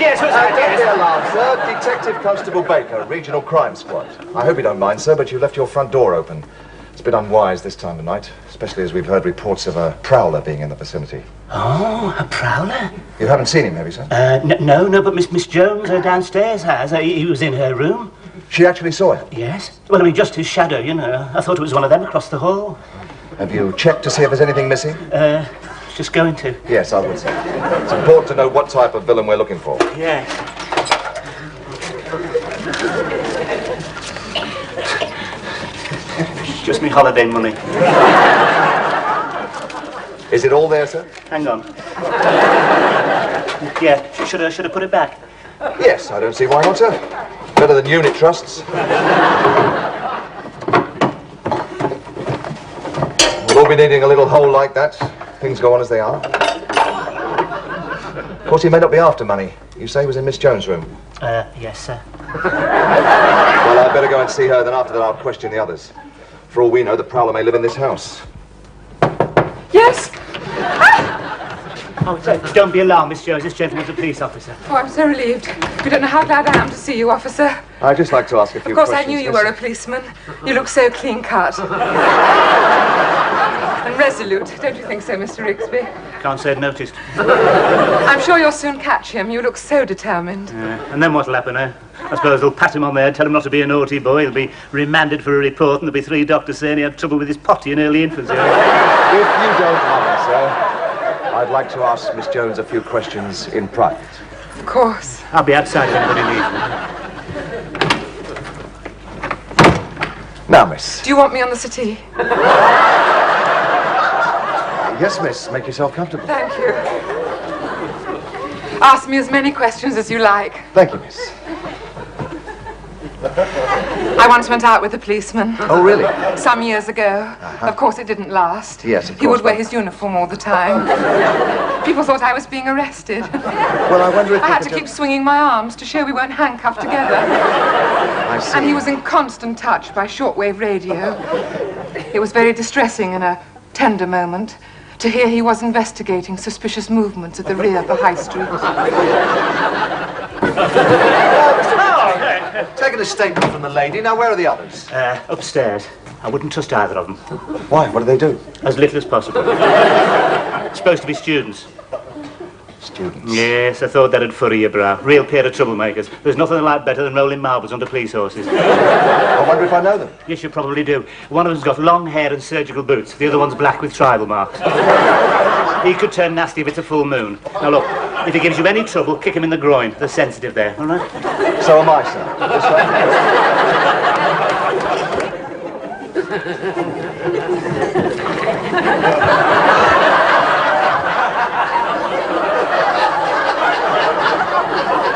yes. Don't be alarmed, sir. Detective Constable Baker, Regional Crime Squad. I hope you don't mind, sir, but you left your front door open. It's a bit unwise this time of night, especially as we've heard reports of a prowler being in the vicinity. Oh, a prowler? You haven't seen him, have you, sir? No, but Miss Jones downstairs has. He was in her room. She actually saw him? Yes. Well, I mean, just his shadow, you know. I thought it was one of them across the hall. Have you checked to see if there's anything missing? Just going to. Yes, I would say. It's important to know what type of villain we're looking for. Yes. Just me holiday money. Is it all there, sir? Hang on. Yeah, should have put it back. Yes, I don't see why not, sir. Better than unit trusts. We'll all be needing a little hole like that. Things go on as they are. Of course, he may not be after money. You say he was in Miss Jones' room? Yes, sir. Well, I'd better go and see her, then after that I'll question the others. For all we know, the prowler may live in this house. Yes? Oh, don't be alarmed, Miss Jones. This gentleman's a police officer. Oh, I'm so relieved. You don't know how glad I am to see you, officer. I'd just like to ask a few questions. Of course, I knew you were a policeman. You look so clean-cut. And resolute. Don't you think so, Mr. Rigsby? Can't say I'd noticed. I'm sure you'll soon catch him. You look so determined. And then what'll happen, eh? I suppose they'll pat him on the head, tell him not to be a naughty boy. He'll be remanded for a report, and there'll be 3 doctors saying he had trouble with his potty in early infancy. If you don't mind, sir, I'd like to ask Miss Jones a few questions in private. Of course. I'll be outside if anybody needs me. Now, miss. Do you want me on the settee? Yes, miss. Make yourself comfortable. Thank you. Ask me as many questions as you like. Thank you, miss. I once went out with a policeman. Oh, really? Some years ago. Of course, it didn't last. Yes, of He course, would wear but- his uniform all the time. People thought I was being arrested. Well, I wonder if I you had could to keep swinging my arms to show we weren't handcuffed together. I see. And he was in constant touch by shortwave radio. It was very distressing in a tender moment to hear he was investigating suspicious movements at the rear of the high street. Taking a statement from the lady. Now, where are the others? Upstairs. I wouldn't trust either of them. Why? What do they do? As little as possible. Supposed to be students. Students. Yes, I thought that'd furry your brow. Real pair of troublemakers. There's nothing they like better than rolling marbles under police horses. I wonder if I know them. Yes, you probably do. One of them's got long hair and surgical boots. The other one's black with tribal marks. He could turn nasty if it's a full moon. Now look, if he gives you any trouble, kick him in the groin. They're sensitive there, all right? So am I, sir. This way.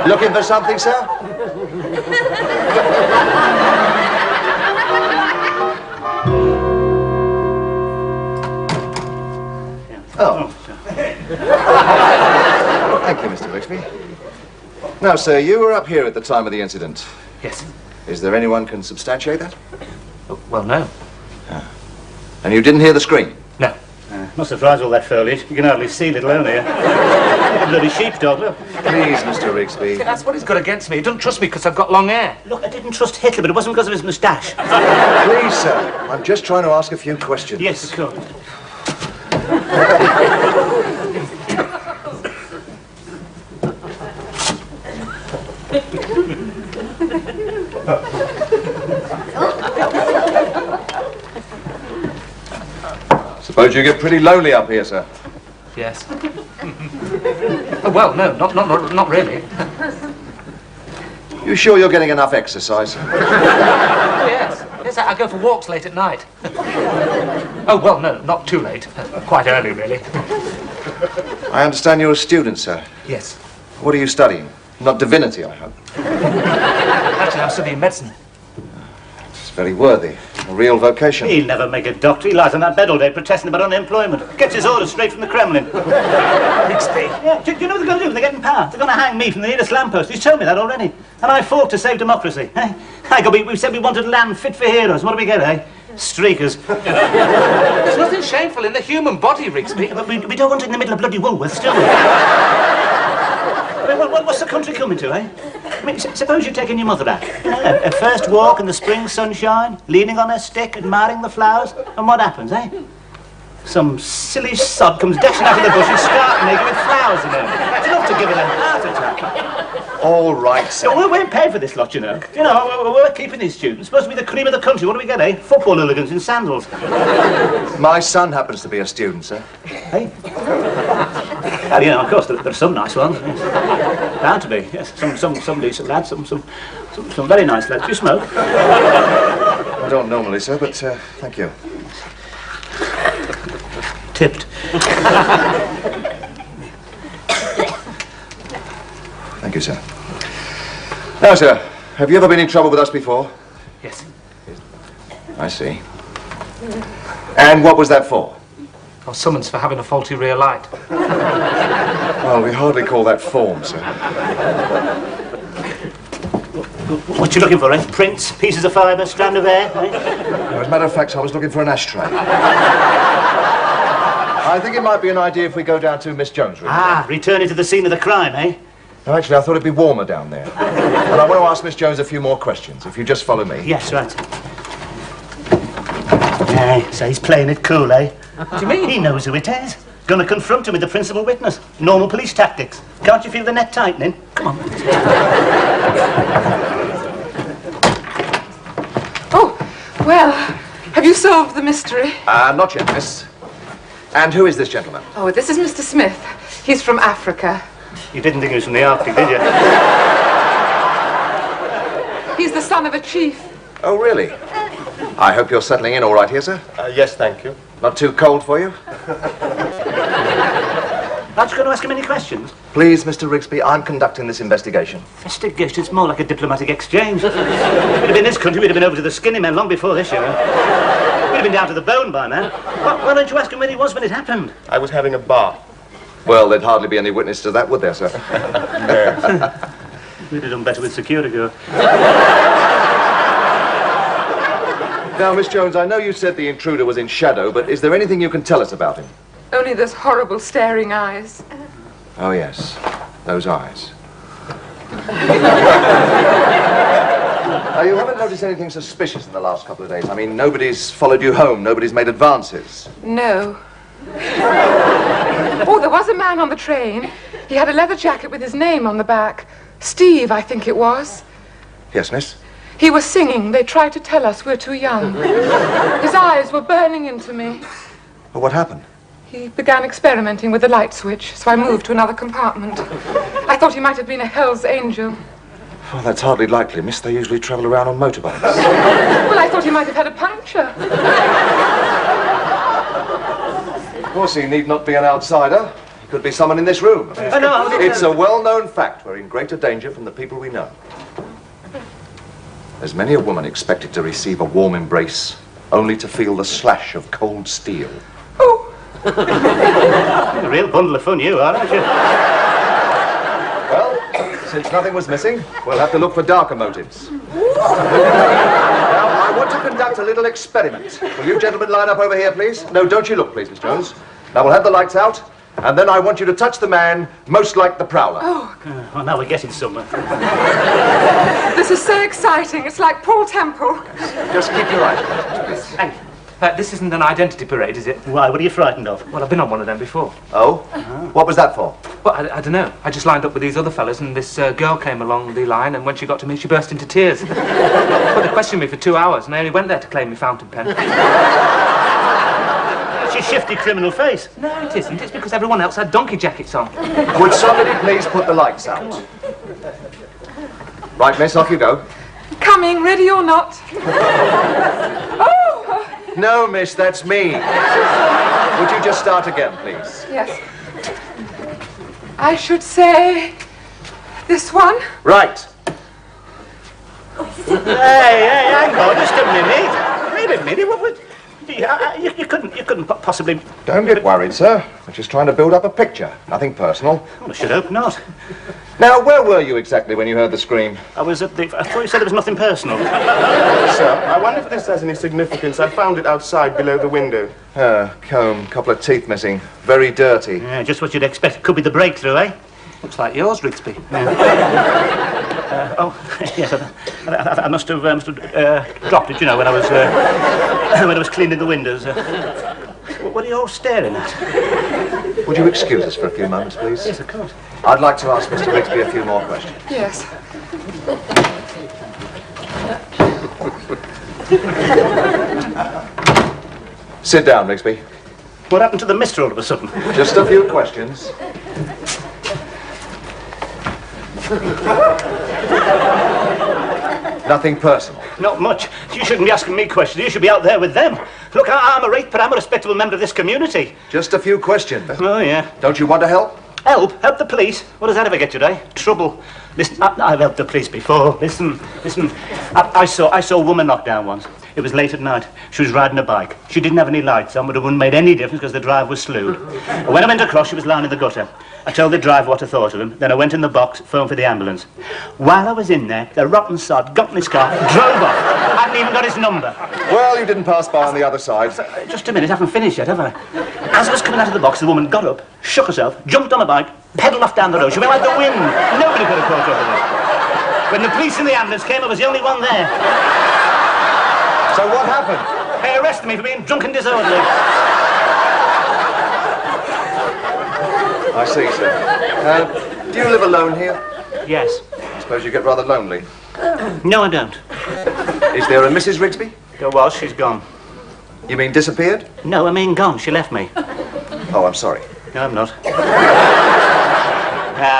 Looking for something, sir? Oh. Thank you, Mr. Rigsby. Now, sir, you were up here at the time of the incident. Yes. Is there anyone can substantiate that? Oh, well, no. And you didn't hear the scream? No. Not surprised all that foliage. You can hardly see, let alone hear. Bloody sheepdog, look. Please, Mr. Rigsby. That's what he's got against me. He doesn't trust me because I've got long hair. Look, I didn't trust Hitler, but it wasn't because of his moustache. Please, sir. I'm just trying to ask a few questions. Yes, of course. Suppose you get pretty lonely up here, sir. Yes. Oh, well, no, not really. You sure you're getting enough exercise? Oh, yes. Yes, I go for walks late at night. Oh, well, no, not too late. Quite early, really. I understand you're a student, sir. Yes. What are you studying? Not divinity, I hope. Actually, I'm studying medicine. It's very worthy. A real vocation. He'll never make a doctor. He lies on that bed all day protesting about unemployment. Gets his orders straight from the Kremlin. Rigsby. Yeah, do you know what they're going to do when they get in power? They're going to hang me from the nearest lamppost. He's told me that already. And I fought to save democracy. Eh? We said we wanted land fit for heroes. What do we get, eh? Streakers. There's nothing shameful in the human body, Rigsby. But we don't want it in the middle of bloody Woolworths, do we? What's the country coming to, eh? I mean, suppose you're taking your mother back. A first walk in the spring sunshine, leaning on her stick, admiring the flowers, and what happens, eh? Some silly sod comes dashing out of the bushes, starting naked with flowers in her. It's enough to give it a heart attack. All right, sir. No, we ain't paid for this lot, you know. You know, we're keeping these students. Supposed to be the cream of the country. What do we get, eh? Football hooligans in sandals. My son happens to be a student, sir. Hey? Well, you know, of course, there are some nice ones. Yes. Bound to be, yes. Some decent lads, some very nice lads. Do you smoke? I don't normally, sir, but thank you. Tipped. Thank you, sir. Now, sir, have you ever been in trouble with us before? Yes. I see. And what was that for? I was summoned for having a faulty rear light. Well, we hardly call that form, sir. What you looking for, eh? Prints, pieces of fibre, strand of hair, eh? No, as a matter of fact, I was looking for an ashtray. I think it might be an idea if we go down to Miss Jones' room. Ah, returning to the scene of the crime, eh? No, actually, I thought it'd be warmer down there. And I want to ask Miss Jones a few more questions, if you just follow me. Yes, right. Eh, so he's playing it cool, eh? What do you mean? He knows who it is. Gonna confront him with the principal witness. Normal police tactics. Can't you feel the neck tightening? Come on. Oh, well, have you solved the mystery? Not yet, miss. And who is this gentleman? Oh, this is Mr. Smith. He's from Africa. You didn't think he was from the Arctic, did you? He's the son of a chief. Oh, really? I hope you're settling in all right here, sir? Yes, thank you. Not too cold for you? Aren't you going to ask him any questions? Please, Mr. Rigsby, I'm conducting this investigation. Investigation, it's more like a diplomatic exchange. We'd have been this country, we'd have been over to the skinny men long before this, you know. We'd have been down to the bone by now. Why don't you ask him where he was when it happened? I was having a bath. Well, there'd hardly be any witness to that, would there, sir? We'd have done better with Securigo. Now, Miss Jones, I know you said the intruder was in shadow, but is there anything you can tell us about him? Only those horrible staring eyes. Oh, yes. Those eyes. You haven't noticed anything suspicious in the last couple of days? I mean, nobody's followed you home, nobody's made advances. No. Oh, there was a man on the train. He had a leather jacket with his name on the back. Steve, I think it was. Yes, miss? He was singing. They tried to tell us we're too young. His eyes were burning into me. Well, what happened? He began experimenting with the light switch, so I moved to another compartment. I thought he might have been a Hell's Angel. Well, that's hardly likely, miss. They usually travel around on motorbikes. Well, I thought he might have had a puncture. Of course, he need not be an outsider. He could be someone in this room. I know. It's a well-known fact. We're in greater danger from the people we know. There's many a woman expected to receive a warm embrace, only to feel the slash of cold steel. Oh, A real bundle of fun you are, aren't you? Well, since nothing was missing, we'll have to look for darker motives. Now, I want to conduct a little experiment. Will you gentlemen line up over here, please? No, don't you look, please, Miss Jones. Now, we'll have the lights out, and then I want you to touch the man most like the prowler. Well, now we're getting somewhere. this is so exciting. It's like Paul Temple. Just keep your eyes closed, please. Hey, this isn't an identity parade, is it? Why, what are you frightened of? Well, I've been on one of them before. Oh? What was that for? Well, I don't know. I just lined up with these other fellas, and this girl came along the line, and when she got to me, she burst into tears. Well, they questioned me for 2 hours, and I only went there to claim my fountain pen. It's your shifty criminal face. No, it isn't. It's because everyone else had donkey jackets on. Would somebody please put the lights out? Right, miss, off you go. Coming, ready or not. Oh! No, miss, that's me. Would you just start again, please? Yes. I should say this one. Right. Hey, hang on, just a minute. Wait a minute, what would... You couldn't possibly... Don't get worried, sir. We're just trying to build up a picture. Nothing personal. Well, I should hope not. Now, where were you exactly when you heard the scream? I was at the... I thought you said there was nothing personal. Sir, I wonder if this has any significance. I found it outside below the window. Comb, couple of teeth missing. Very dirty. Yeah, just what you'd expect. Could be the breakthrough, eh? Looks like yours, Rigsby. Oh, yes, I must have dropped it, you know, when I was when I was cleaning the windows. What are you all staring at? Would you excuse us for a few moments, please? Yes, of course. I'd like to ask Mr. Rigsby a few more questions. Yes. Sit down, Rigsby. What happened to the mister all of a sudden? Just a few questions. Nothing personal. Not much. You shouldn't be asking me questions. You should be out there with them. Look, I'm a rate, but I'm a respectable member of this community. Just a few questions. Oh, yeah. Don't you want to help? Help? Help the police? What does that ever get you, eh? Trouble. Listen, I've helped the police before. Listen. I saw a woman knocked down once. It was late at night. She was riding a bike. She didn't have any lights on, but it wouldn't made any difference because the drive was slewed. When I went across, she was lying in the gutter. I told the driver what I thought of him. Then I went in the box, phoned for the ambulance. While I was in there, the rotten sod got in his car, drove off. I hadn't even got his number. Well, you didn't pass by on the other side. Just a minute, I haven't finished yet, have I? As I was coming out of the box, the woman got up, shook herself, jumped on a bike, pedalled off down the road. She went like the wind. Nobody could have caught up with her. When the police and the ambulance came, I was the only one there. So what happened? They arrested me for being drunk and disorderly. I see, sir. Do you live alone here? Yes. I suppose you get rather lonely. No, I don't. Is there a Mrs. Rigsby? There was, she's gone. You mean disappeared? No, I mean gone. She left me. Oh, I'm sorry. No, I'm not. It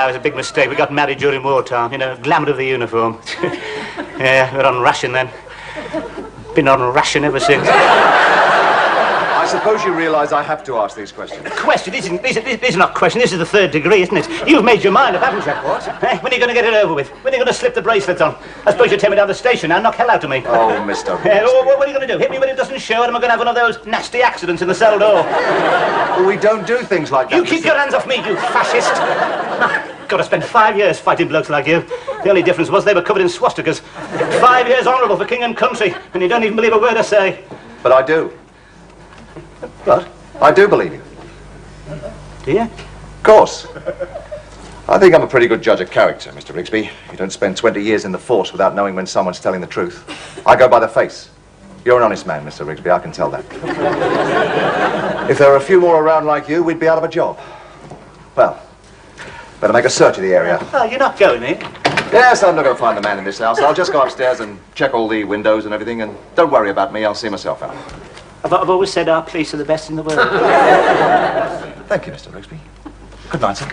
was a big mistake. We got married during wartime, you know, glamour of the uniform. Yeah, we were on ration then. Been on ration ever since. I suppose you realise I have to ask these questions. Question? These are not questions. This is the third degree, isn't it? You've made your mind up, haven't you? What? When are you going to get it over with? When are you going to slip the bracelets on? I suppose you'll take me down the station now and knock hell out of me. Oh, Mr. What are you going to do? Hit me when it doesn't show, and am I going to have one of those nasty accidents in the cell door? Well, we don't do things like that. You keep your hands off me, you fascist! God, I spent 5 years fighting blokes like you. The only difference was they were covered in swastikas. 5 years honourable for king and country, and you don't even believe a word I say. But I do. What? I do believe you. Do you? Of course. I think I'm a pretty good judge of character, Mr. Rigsby. You don't spend 20 years in the force without knowing when someone's telling the truth. I go by the face. You're an honest man, Mr. Rigsby, I can tell that. If there were a few more around like you, we'd be out of a job. Well, better make a search of the area. Oh, you're not going in? Yes, I'm not going to find the man in this house. I'll just go upstairs and check all the windows and everything, and don't worry about me, I'll see myself out. I've always said our police are the best in the world. Thank you, Mr. Rigsby. Good night, sir.